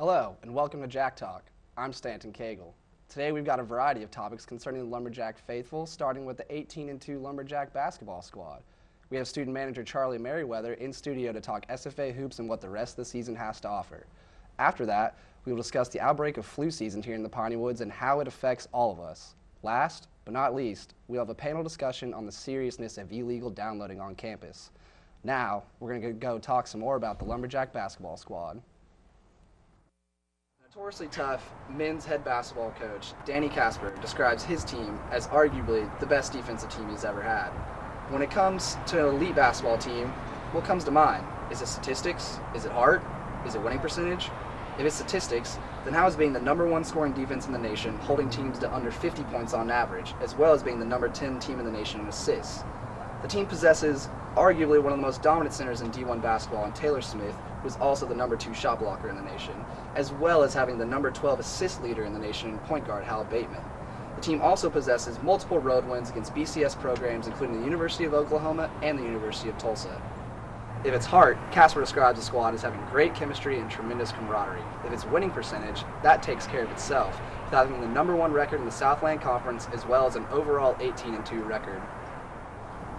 Hello, and welcome to Jack Talk. I'm Stanton Cagle. Today we've got a variety of topics concerning the Lumberjack faithful, starting with the 18-2 Lumberjack basketball squad. We have student manager Charlie Merriweather in studio to talk SFA hoops and what the rest of the season has to offer. After that, we will discuss the outbreak of flu season here in the Piney Woods and how it affects all of us. Last, but not least, we'll have a panel discussion on the seriousness of illegal downloading on campus. Now, we're going to go talk some more about the Lumberjack basketball squad. Notoriously tough men's head basketball coach Danny Casper describes his team as arguably the best defensive team he's ever had. When it comes to an elite basketball team, what comes to mind? Is it statistics? Is it heart? Is it winning percentage? If it's statistics, then how is being the #1 scoring defense in the nation, holding teams to under 50 points on average, as well as being the #10 team in the nation in assists? The team possesses arguably one of the most dominant centers in D1 basketball in Taylor Smith, who is also the #2 shot blocker in the nation, as well as having the #12 assist leader in the nation in point guard Hal Bateman. The team also possesses multiple road wins against BCS programs, including the University of Oklahoma and the University of Tulsa. If it's heart, Casper describes the squad as having great chemistry and tremendous camaraderie. If it's winning percentage, that takes care of itself, with having the #1 record in the Southland Conference, as well as an overall 18-2 record.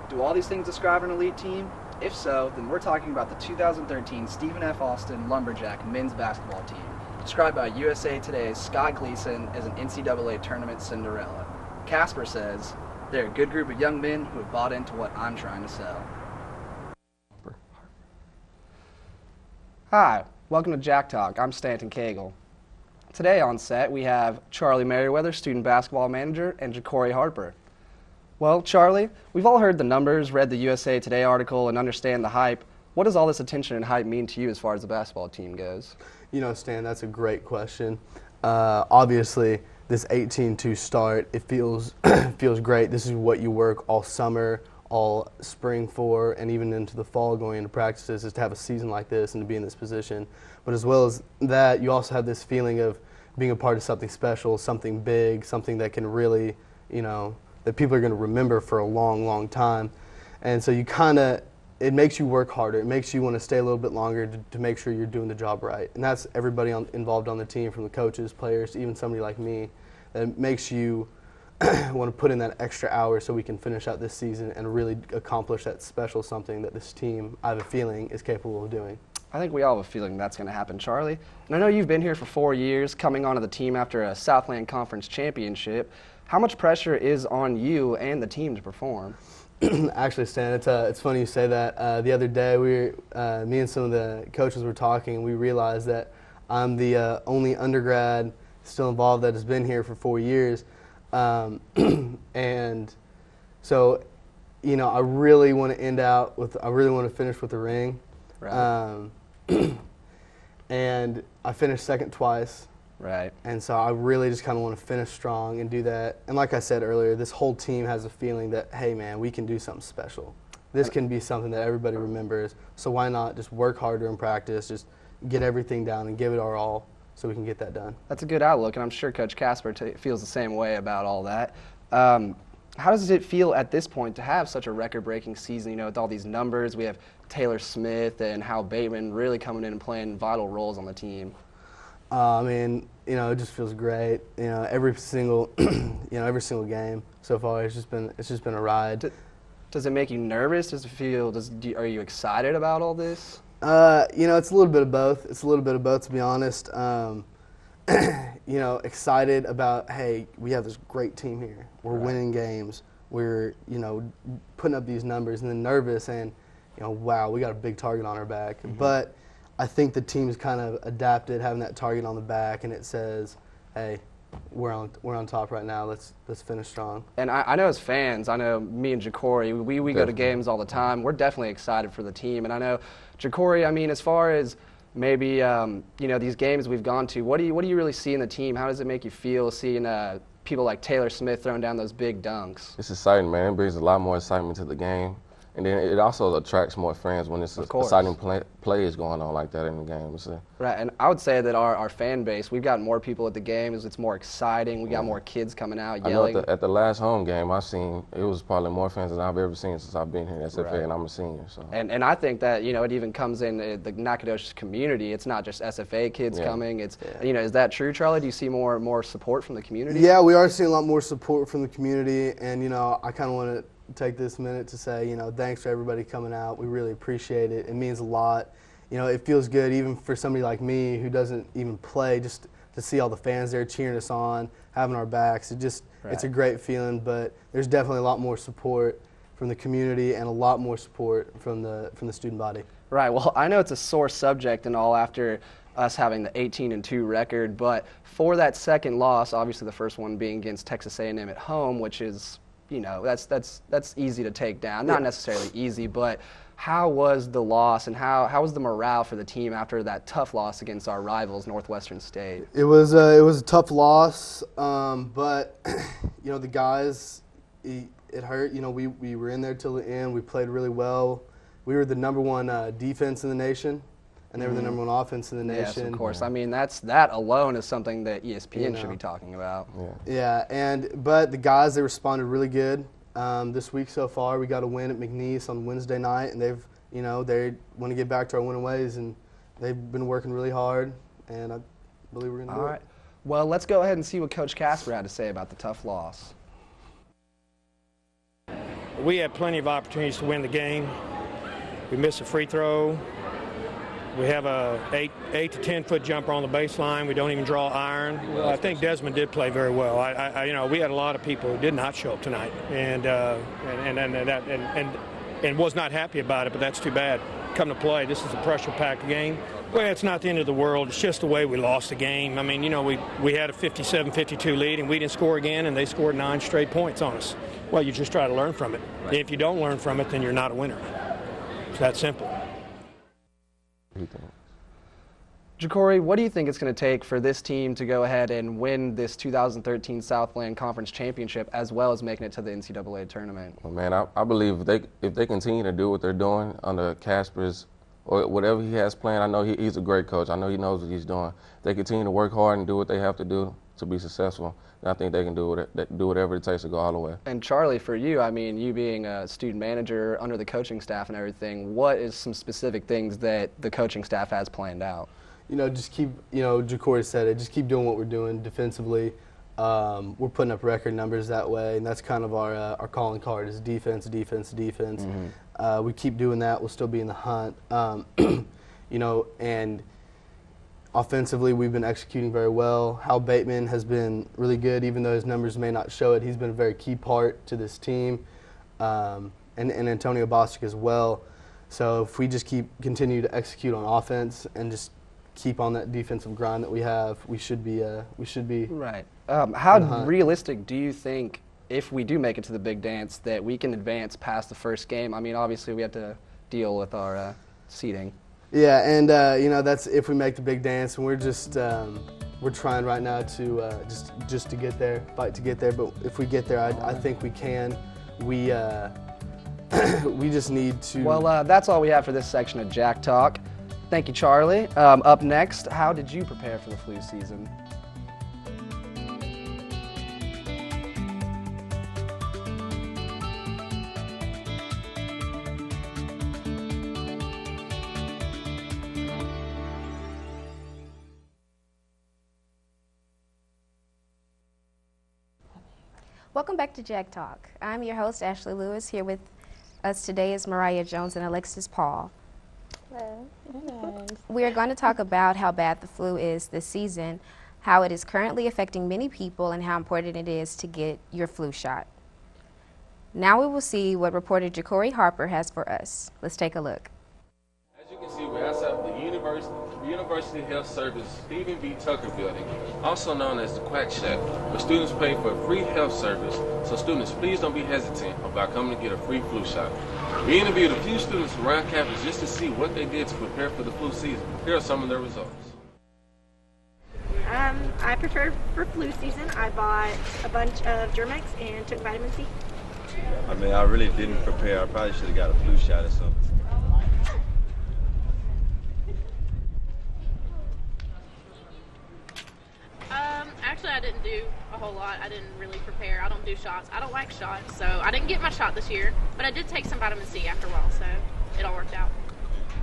Do all these things describe an elite team? If so, then we're talking about the 2013 Stephen F. Austin Lumberjack men's basketball team, described by USA Today's Scott Gleason as an NCAA tournament Cinderella. Casper says, "They're a good group of young men who have bought into what I'm trying to sell." Hi, welcome to Jack Talk. I'm Stanton Cagle. Today on set, we have Charlie Merriweather, student basketball manager, and Ja'Cory Harper. Well, Charlie, we've all heard the numbers, read the USA Today article, and understand the hype. What does all this attention and hype mean to you as far as the basketball team goes? You know, Stan, that's a great question. Obviously, this 18-2 start, it feels feels great. This is what you work all summer, all spring for, and even into the fall going into practices, is to have a season like this and to be in this position. But as well as that, you also have this feeling of being a part of something special, something big, something that can really, that people are going to remember for a long, long time. And so it makes you work harder. It makes you want to stay a little bit longer to make sure you're doing the job right. And that's everybody involved on the team, from the coaches, players, even somebody like me, that makes you want to put in that extra hour so we can finish out this season and really accomplish that special something that this team, I have a feeling, is capable of doing. I think we all have a feeling that's going to happen, Charlie. And I know you've been here for 4 years, coming onto the team after a Southland Conference championship. How much pressure is on you and the team to perform? Actually, Stan, it's funny you say that. The other day, me and some of the coaches were talking, and we realized that I'm the only undergrad still involved that has been here for 4 years. And so, I really want to finish with a ring. Right. And I finished second twice. Right. And so I really just kind of want to finish strong and do that. And like I said earlier, this whole team has a feeling that, hey, man, we can do something special. This can be something that everybody remembers. So why not just work harder in practice, just get everything down and give it our all so we can get that done. That's a good outlook, and I'm sure Coach Casper feels the same way about all that. How does it feel at this point to have such a record-breaking season, with all these numbers? We have Taylor Smith and Hal Bateman really coming in and playing vital roles on the team. It just feels great. Every single, every single game so far, it's just been a ride. Does it make you nervous? Does it feel? Are you excited about all this? It's a little bit of both. It's a little bit of both, to be honest. Excited about, hey, we have this great team here. We're winning games. We're, putting up these numbers, and then nervous and, wow, we got a big target on our back. Mm-hmm. But I think the team's kind of adapted, having that target on the back, and it says, hey, we're on top right now. Let's finish strong. And I know as fans, I know me and Ja'Cory, we go to games all the time. We're definitely excited for the team. And I know, Ja'Cory, as far as maybe these games we've gone to, what do you really see in the team? How does it make you feel seeing people like Taylor Smith throwing down those big dunks? It's exciting, man. It brings a lot more excitement to the game. And then it also attracts more fans when it's exciting plays going on like that in the game. So. Right, and I would say that our fan base, we've got more people at the games. It's more exciting. We got more kids coming out yelling. I know at the last home game I've seen, it was probably more fans than I've ever seen since I've been here in SFA, and I'm a senior. So. And I think that, you know, it even comes in the Nacogdoches community. It's not just SFA kids coming. It's you know, is that true, Charlie? Do you see more support from the community? Yeah, we are seeing a lot more support from the community, and you know, I kind of want to take this minute to say, you know, thanks for everybody coming out. We really appreciate it. It means a lot. You know, it feels good even for somebody like me who doesn't even play, just to see all the fans there cheering us on, having our backs. It's a great feeling, but there's definitely a lot more support from the community and a lot more support from the student body. Right. Well, I know it's a sore subject and all after us having the 18-2 record, but for that second loss, obviously the first one being against Texas A&M at home, which is, you know, that's easy to take down. Not necessarily easy, but how was the loss and how was the morale for the team after that tough loss against our rivals, Northwestern State? It was a tough loss, but you know, the guys, it hurt. You know, we were in there till the end. We played really well. We were the number 1 defense in the nation, and they were the number 1 offense in the nation. Yes, of course. I mean, that alone is something that ESPN should be talking about. But the guys, they responded really good this week so far. We got a win at McNeese on Wednesday night, and they want to get back to our winning ways, and they've been working really hard, and I believe we're going to do it. All right. Well, let's go ahead and see what Coach Casper had to say about the tough loss. We had plenty of opportunities to win the game. We missed a free throw. We have a 8 to 10 foot jumper on the baseline. We don't even draw iron. Well, I think Desmond did play very well. You know, we had a lot of people who did not show up tonight, and was not happy about it. But that's too bad. Come to play. This is a pressure-packed game. Well, it's not the end of the world. It's just the way we lost the game. I mean, you know, we had a 57-52 lead, and we didn't score again, and they scored 9 straight points on us. Well, you just try to learn from it. Right. If you don't learn from it, then you're not a winner. It's that simple. Ja'Cory, what do you think it's going to take for this team to go ahead and win this 2013 Southland Conference Championship as well as making it to the NCAA tournament? Well, man, I believe if they continue to do what they're doing under Casper's or whatever he has planned, I know he's a great coach. I know he knows what he's doing. If they continue to work hard and do what they have to do to be successful, then I think they can do whatever it takes to go all the way. And Charlie, for you, I mean, you being a student manager under the coaching staff and everything, what is some specific things that the coaching staff has planned out? You know, just keep, you know, Ja'Cory said it, just keep doing what we're doing defensively. We're putting up record numbers that way, and that's kind of our calling card is defense, defense, defense. Mm-hmm. We keep doing that, we'll still be in the hunt. You know, and offensively, we've been executing very well. Hal Bateman has been really good, even though his numbers may not show it. He's been a very key part to this team, and Antonio Bostic as well. So if we just continue to execute on offense and just keep on that defensive grind that we have, we should be right. How realistic do you think, if we do make it to the big dance, that we can advance past the first game? I mean, obviously we have to deal with our seeding. Yeah, and you know, that's if we make the big dance, and we're just we're trying right now to just to get there, fight to get there. But if we get there, I think we can. We we just need to. Well, that's all we have for this section of Jack Talk. Thank you, Charlie. Up next, how did you prepare for the flu season? Welcome back to Jack Talk. I'm your host, Ashley Lewis. Here with us today is Mariah Jones and Alexis Paul. Hello. We are going to talk about how bad the flu is this season, how it is currently affecting many people, and how important it is to get your flu shot. Now we will see what reporter Ja'Cory Harper has for us. Let's take a look. As you can see, we're outside the University Health Service Stephen B. Tucker building, also known as the Quack Shack, where students pay for a free health service. So students, please don't be hesitant about coming to get a free flu shot. We interviewed a few students around campus just to see what they did to prepare for the flu season. Here are some of their results. I prepared for flu season. I bought a bunch of Germ-X and took vitamin C. I mean, I really didn't prepare. I probably should have got a flu shot or something. Actually, I didn't do a whole lot. I didn't really prepare. I don't do shots. I don't like shots, so I didn't get my shot this year. But I did take some vitamin C after a while, so it all worked out.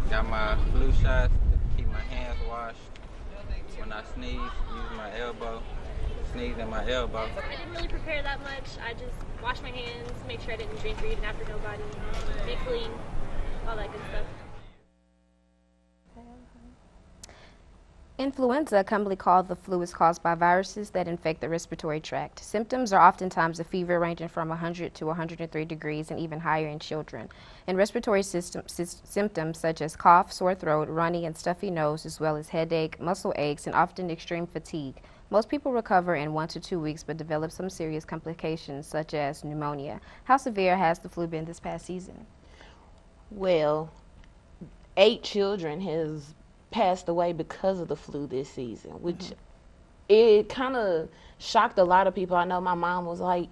Got my flu shot, keep my hands washed. When I sneeze, use my elbow. Sneeze in my elbow. I didn't really prepare that much. I just washed my hands, make sure I didn't drink or eat after nobody, be clean, all that good stuff. Influenza, commonly called the flu, is caused by viruses that infect the respiratory tract. Symptoms are oftentimes a fever ranging from 100 to 103 degrees and even higher in children. And respiratory symptoms such as cough, sore throat, runny and stuffy nose, as well as headache, muscle aches, and often extreme fatigue. Most people recover in 1 to 2 weeks but develop some serious complications such as pneumonia. How severe has the flu been this past season? Well, 8 children has passed away because of the flu this season, which it kind of shocked a lot of people. I know my mom was like,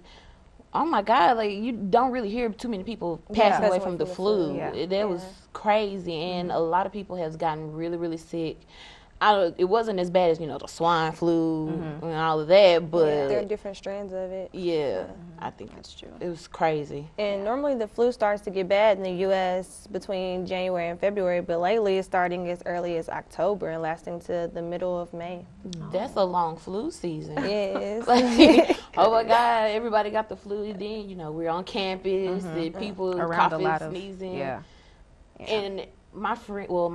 oh my God, like you don't really hear too many people passing away from the flu. That was crazy, and a lot of people has gotten really, really sick. It wasn't as bad as, the swine flu and all of that, but there are different strands of it. I think that's true. It was crazy. And normally the flu starts to get bad in the U.S. between January and February, but lately it's starting as early as October and lasting to the middle of May. That's a long flu season. Yes. Oh my God, everybody got the flu. Then, we're on campus, and people around coughing, sneezing. And my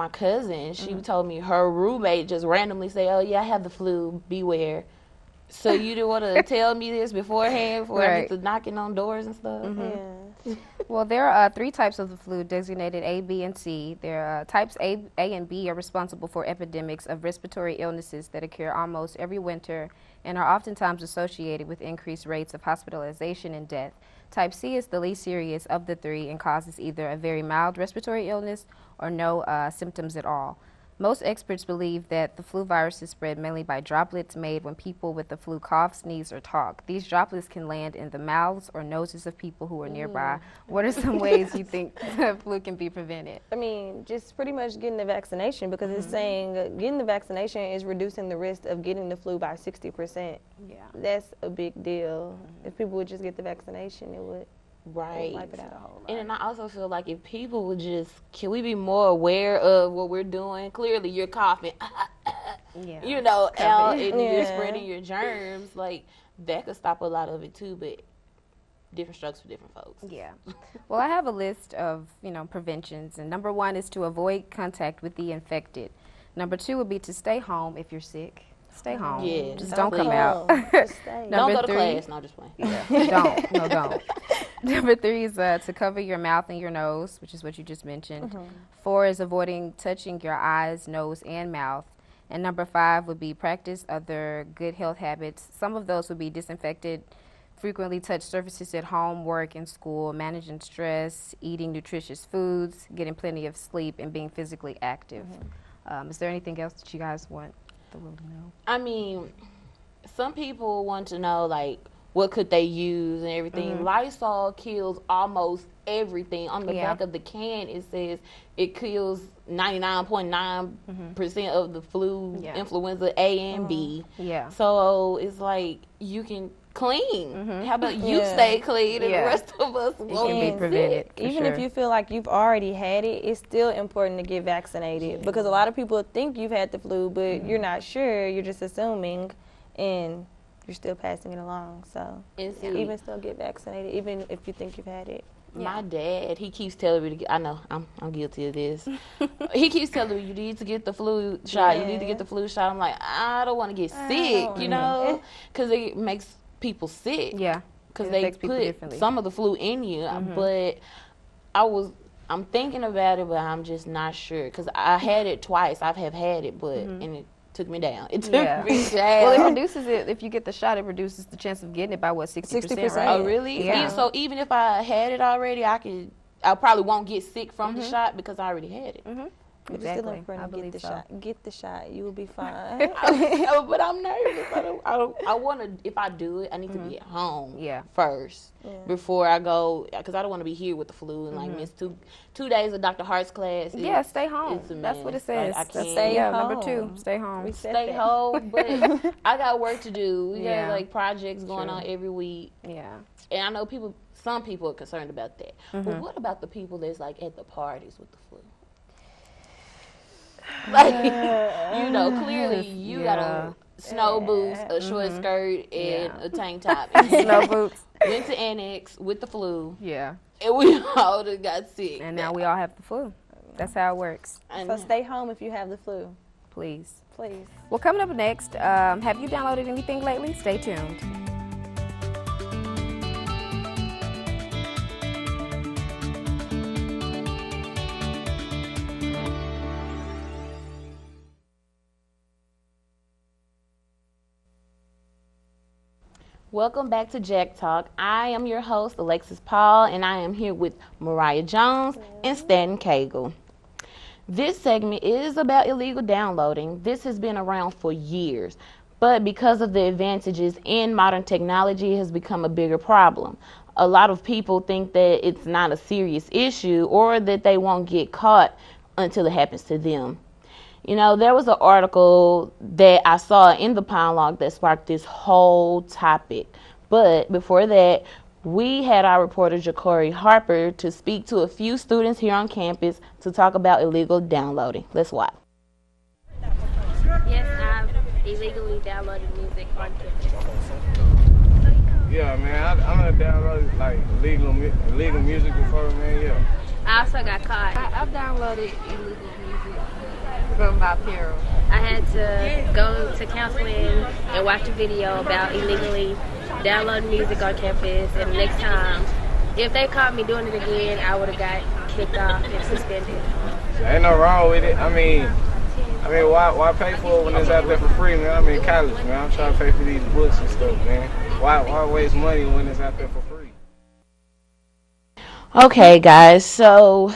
cousin, she told me her roommate just randomly say, oh yeah, I have the flu, beware. So you didn't want to tell me this beforehand before I get to knocking on doors and stuff? Well, there are 3 types of the flu designated A, B, and C. There are types A and B are responsible for epidemics of respiratory illnesses that occur almost every winter and are oftentimes associated with increased rates of hospitalization and death. Type C is the least serious of the 3 and causes either a very mild respiratory illness or no symptoms at all. Most experts believe that the flu virus is spread mainly by droplets made when people with the flu cough, sneeze, or talk. These droplets can land in the mouths or noses of people who are nearby. What are some ways you think the flu can be prevented? I mean, just pretty much getting the vaccination, because it's saying getting the vaccination is reducing the risk of getting the flu by 60%. Yeah. That's a big deal. If people would just get the vaccination, it would. Right. Wipe it out a whole lot. And then I also feel like if people would can we be more aware of what we're doing? Clearly you're coughing, out and you're spreading your germs. Like, that could stop a lot of it too, but different strokes for different folks. Yeah. Well, I have a list of, preventions, and number 1 is to avoid contact with the infected. Number 2 would be to stay home if you're sick. Stay home. Yeah. Just don't come out. Just stay. Don't go to class. No, just playing. Yeah. Don't. Number 3 is to cover your mouth and your nose, which is what you just mentioned. 4 is avoiding touching your eyes, nose, and mouth. And number 5 would be practice other good health habits. Some of those would be disinfected, frequently touch surfaces at home, work, and school, managing stress, eating nutritious foods, getting plenty of sleep, and being physically active. Is there anything else that you guys want the world to know? I mean, some people want to know, like, what could they use and everything. Lysol kills almost everything. On the back of the can, it says it kills 99.9% of the flu, influenza A and B. Yeah. So it's like you can clean. How about you stay clean and the rest of us won't be prevented. Even if you feel like you've already had it, it's still important to get vaccinated, because a lot of people think you've had the flu, but you're not sure. You're just assuming, and you're still passing it along. So even still get vaccinated, even if you think you've had it. My dad, he keeps telling me to get, I know, I'm guilty of this. He keeps telling me, you need to get the flu shot. You need to get the flu shot. I'm like, I don't want to get sick, because it makes people sick. Yeah. Because they put some of the flu in you. But I'm thinking about it, but I'm just not sure. Because I had it twice. I have had it, but, and it took me down. It took me down. Well, it reduces it. If you get the shot, it reduces the chance of getting it by 60%. Right? Oh, really? Yeah. So even if I had it already, I probably won't get sick from the shot because I already had it. But it's still important to get the shot. Get the shot. You will be fine. But I'm nervous. I want to. If I do it, I need to be at home first before I go, because I don't want to be here with the flu and like miss two days of Dr. Hart's class. Stay home. That's what it says. I can't. Stay home. Number 2, stay home. Stay home, but I got work to do. We got like projects going on every week. Yeah. And I know some people are concerned about that. But what about the people that's like at the parties with the flu? Like, clearly you got on snow boots, a short skirt, and a tank top. Snow boots. Went to Annex with the flu. Yeah. And we all got sick. And now we all have the flu. That's how it works. So stay home if you have the flu. Please. Please. Well, coming up next, have you downloaded anything lately? Stay tuned. Welcome back to Jack Talk. I am your host, Alexis Paul, and I am here with Mariah Jones and Stanton Cagle. This segment is about illegal downloading. This has been around for years, but because of the advantages in modern technology, it has become a bigger problem. A lot of people think that it's not a serious issue or that they won't get caught until it happens to them. There was an article that I saw in the Pine Log that sparked this whole topic. But before that, we had our reporter, Ja'Cory Harper, to speak to a few students here on campus to talk about illegal downloading. Let's watch. Yes, I've illegally downloaded music on campus. Yeah, man, I'm gonna download like illegal music before, man. Yeah. I also got caught. I've downloaded illegal music from my parents. I had to go to counseling and watch a video about illegally downloading music on campus, and next time, if they caught me doing it again, I would have got kicked off and suspended. There ain't no wrong with it. I mean, why pay for it when it's out there for free, man? I'm in college, man. I'm trying to pay for these books and stuff, man. Why waste money when it's out there for free? Okay, guys, so,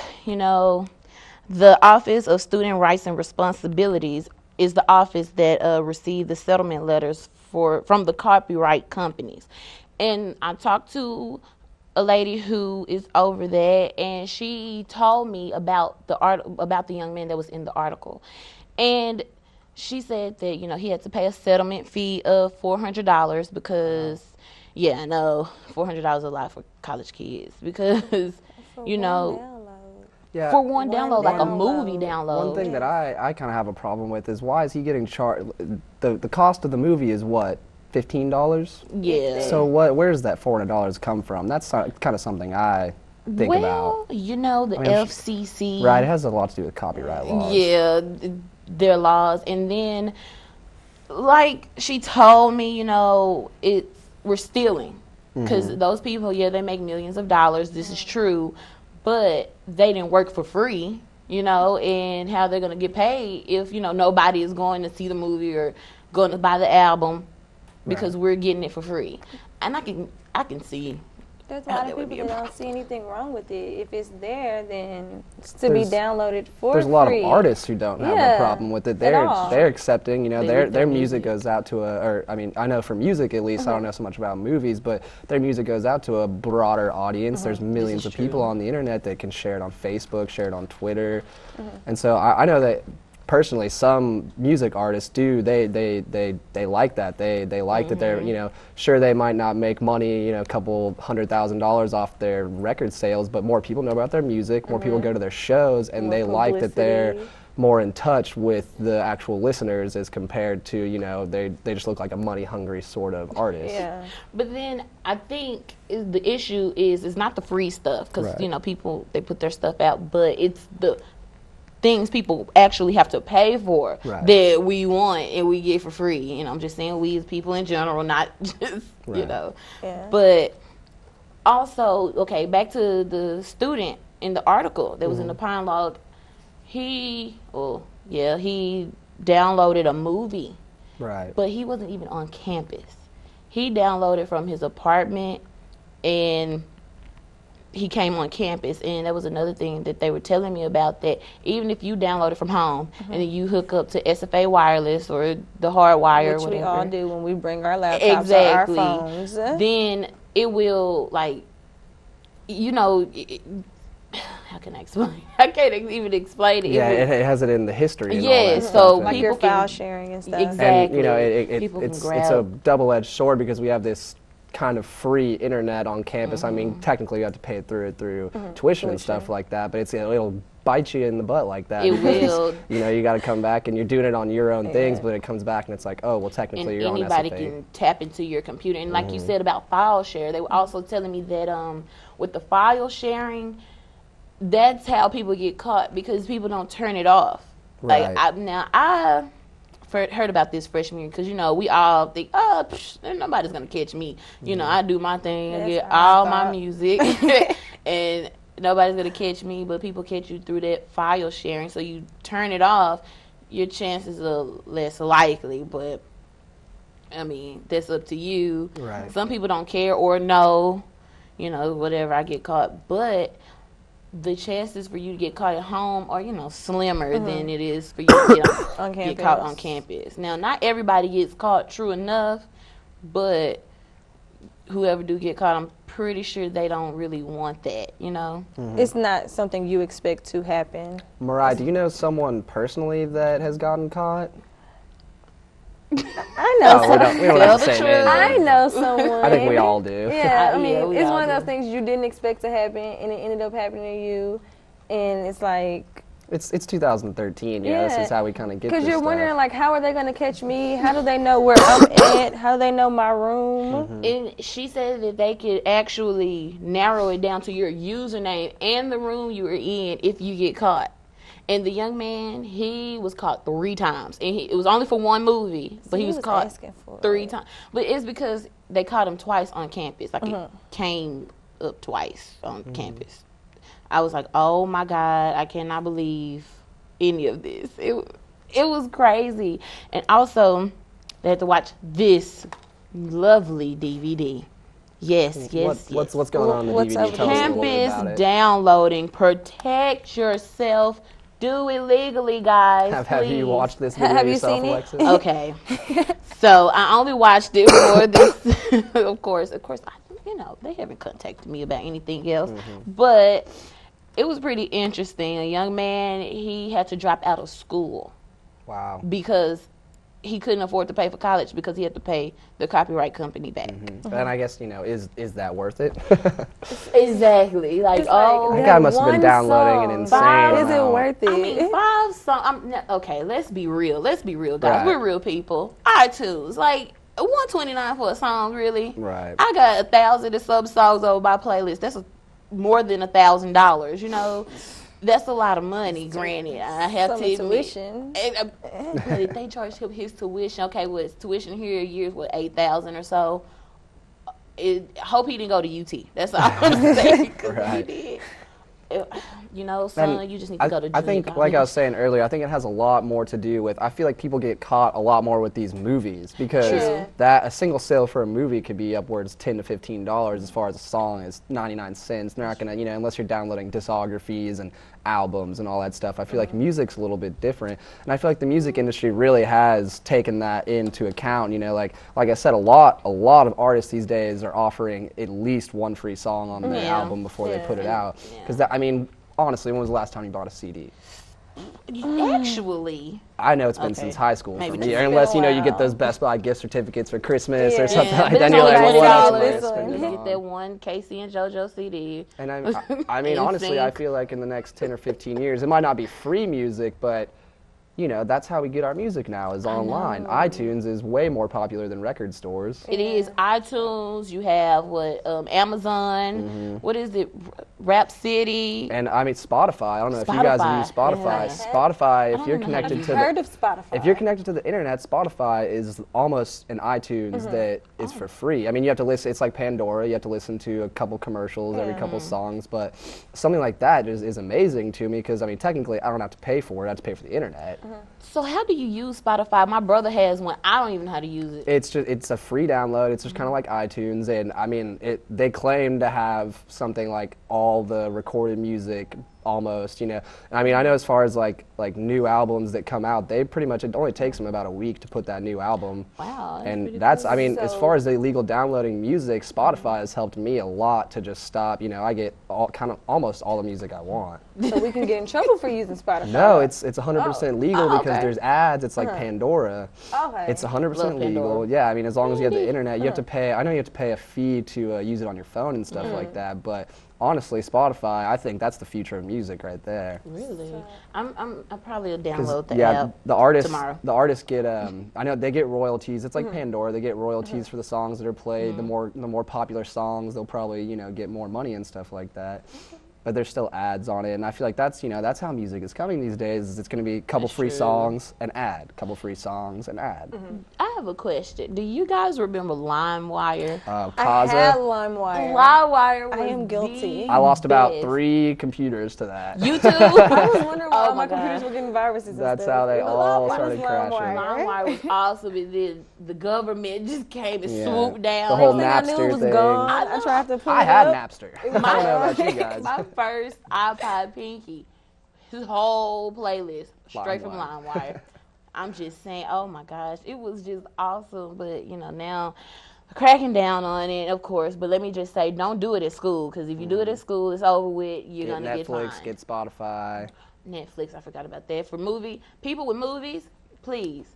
the Office of Student Rights and Responsibilities is the office that received the settlement letters from the copyright companies. And I talked to a lady who is over there, and she told me about the young man that was in the article. And she said that, he had to pay a settlement fee of $400 because, yeah, I know, $400 is a lot for college kids because, Yeah, for one download, like a movie download. One thing that I kind of have a problem with is why is he getting charged? The cost of the movie is what, $15? Yeah. So where does that $400 come from? That's kind of something I think about. The FCC. Right, it has a lot to do with copyright laws. Yeah, their laws. And then, like she told me, we're stealing. Because those people, they make millions of dollars. This is true. But they didn't work for free, and how they're going to get paid if, nobody is going to see the movie or going to buy the album because we're getting it for free. And I can see. There's a lot of people that don't see anything wrong with it. If it's there, then it's to be downloaded for free. There's a lot of artists who don't have a problem with it. They're accepting, their music goes out to I know for music at least, I don't know so much about movies, but their music goes out to a broader audience. There's millions of people on the internet that can share it on Facebook, share it on Twitter. And so I know that personally some music artists do they like that they like that they're sure they might not make money a couple $100,000 off their record sales, but more people know about their music, more people go to their shows, and they like that they're more in touch with the actual listeners as compared to they just look like a money hungry sort of artist. But then I think the issue is not the free stuff because people they put their stuff out, but it's the things people actually have to pay for that we want and we get for free. I'm just saying we as people in general, not just, But also, okay, back to the student in the article that was in the Pine Log. He downloaded a movie. Right. But he wasn't even on campus. He downloaded from his apartment, and he came on campus, and that was another thing that they were telling me about, that even if you download it from home and then you hook up to SFA Wireless or the Hardwire, which or whatever, we all do when we bring our laptops exactly, or our phones, then it will, like, you know, how can I explain? I can't even explain it. Yeah, it has it in the history. And all that so stuff. like people your file can, sharing and stuff. Exactly. And, you know, People can it's a grab. double-edged sword because we have this kind of free internet on campus. I mean, technically you have to pay through tuition and stuff like that, but it'll bite you in the butt like that. It because, will. You know, you got to come back and you're doing it on your own things, but it comes back and it's like, oh, well, technically and you're on anybody SFA. can tap into your computer. And like you said about file share, they were also telling me that with the file sharing, that's how people get caught, because people don't turn it off. Right. Like I heard about this freshman year, because, you know, we all think, oh, nobody's gonna catch me. You know, I do my thing, I get all my music, and nobody's gonna catch me. But people catch you through that file sharing. So you turn it off, your chances are less likely. But I mean, that's up to you. Right. Some people don't care or know, you know, whatever, I get caught. But the chances for you to get caught at home are, you know, slimmer than it is for you to get caught on campus. Now, not everybody gets caught, true enough, but whoever do get caught, I'm pretty sure they don't really want that, you know? It's not something you expect to happen. Mariah, do you know someone personally that has gotten caught? I know someone. We don't have to say names. I know someone. I think we all do. Yeah, I mean, Yeah, we it's all one of do. those things you didn't expect to happen, and it ended up happening to you, and it's like, It's 2013, yeah. This is how we kind of get this because you're stuff. wondering, like, how are they going to catch me? How do they know where I'm at? How do they know my room? And she said that they could actually narrow it down to your username and the room you were in if you get caught. And the young man, he was caught 3 times. And it was only for one movie, but he was caught asking for 3 times. But it's because they caught him twice on campus. Like, it came up twice on campus. I was like, oh my God, I cannot believe any of this. It was crazy. And also, they had to watch this lovely DVD. Yes. What's going on in the DVD? Tell us a little bit Campus about it. downloading. Protect yourself. Do it legally, guys. Have you watched this video Have you yourself, seen it? Alexis? Okay. So I only watched it for this. Of course, you know, they haven't contacted me about anything else. But it was pretty interesting. A young man, he had to drop out of school. Wow. Because he couldn't afford to pay for college because he had to pay the copyright company back. And I guess, you know, is that worth it? Exactly. Like, that guy must have been downloading an insane Is it amount. worth it? I mean, 5 songs. Okay, let's be real. Let's be real, guys. Right. We're real people. iTunes, like, $129 for a song, really? Right. I got 1,000 and some songs on my playlist. That's more than $1,000. You know, that's a lot of money. Granted, I have Some to admit. tuition. But if they charge him his tuition, okay, well, his tuition here a year is what, $8,000 or so. Hope he didn't go to UT. That's all I'm saying. 'Cause if he did, you know, son, you just need to go to junior I think, college. like I was saying earlier, I think it has a lot more to do with, I feel like people get caught a lot more with these movies because True. a single sale for a movie could be upwards $10 to $15 as far as a song is 99 cents. They're not going to, you know, unless you're downloading discographies and albums and all that stuff. I feel like music's a little bit different, and I feel like the music industry really has taken that into account. You know, like I said, a lot of artists these days are offering at least one free song on their album before they put it out. Because I mean, honestly, when was the last time you bought a CD? Actually, I know it's been since high school Maybe for me, it's unless been you a know you get while. those Best Buy gift certificates for Christmas or something like but that. it's And you're only like, well, what else am I $20 spending to it get on? that one Casey and JoJo CD. And I mean, honestly, I feel like in the next 10 or 15 years, it might not be free music, but you know, that's how we get our music now, is online. iTunes is way more popular than record stores. It is iTunes. You have Amazon. What is it? Rap City. And I mean, Spotify. I don't know if you guys use Spotify. Yeah. Spotify, if you're connected to Heard of Spotify? if you're connected to the internet, Spotify is almost an iTunes that is for free. I mean, you have to listen. It's like Pandora. You have to listen to a couple commercials every couple songs, but something like that is amazing to me because I mean, technically, I don't have to pay for it. I have to pay for the internet. So how do you use Spotify? My brother has one. I don't even know how to use it. It's a free download. It's just kind of like iTunes, and I mean, they claim to have something like all the recorded music almost, you know. I mean, I know as far as like new albums that come out, they pretty much, it only takes them about a week to put that new album. Wow. And that's, cool. I mean, as far as the illegal downloading music, Spotify has helped me a lot to just stop, you know, I get almost all the music I want. So we can get in trouble for using Spotify. No, it's 100% legal because okay. there's ads. It's like Pandora. Okay. It's 100% legal. Yeah, I mean, as long as you have the internet, you have to pay. I know you have to pay a fee to use it on your phone and stuff like that. But honestly, Spotify, I think that's the future of music right there. Really? I'm probably download the app the artists tomorrow. The artists get I know they get royalties. It's like Pandora. They get royalties for the songs that are played. The more popular songs, they'll probably, you know, get more money and stuff like that. But there's still ads on it, and I feel like that's, you know, that's how music is coming these days. Is it's going to be a couple free songs, an ad, couple free songs, an ad. I have a question. Do you guys remember LimeWire? I Kazaa. had LimeWire. LimeWire was I am guilty. I lost about best. 3 computers to that. You too? I was wondering why Oh all my my God. computers were getting viruses and That's stuff. how they all What started is crashing. LimeWire was awesome, and then the government just came and Yeah. swooped down. The whole Next thing I knew it Napster was thing. gone. I tried to pull I it had up. Napster. I don't know about you guys. My first iPod Pinky, his whole playlist straight from LimeWire. LimeWire. I'm just saying, oh my gosh, it was just awesome. But you know, now cracking down on it, of course. But let me just say, don't do it at school, because if you do it at school, it's over with. You're Get gonna get Netflix, fined. get Spotify. Netflix, I forgot about that. For people with movies, please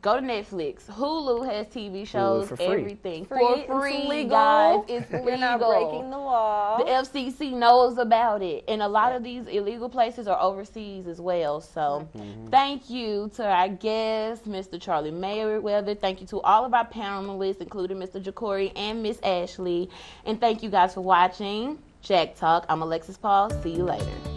go to Netflix. Hulu has TV shows, for free. everything Free, for it's free, legal. guys. It's legal. You're not breaking the law. The FCC knows about it, and a lot of these illegal places are overseas as well. So, thank you to our guest, Mr. Charlie Mayweather. Thank you to all of our panelists, including Mr. Jacory and Miss Ashley. And thank you guys for watching Jack Talk. I'm Alexis Paul. See you later.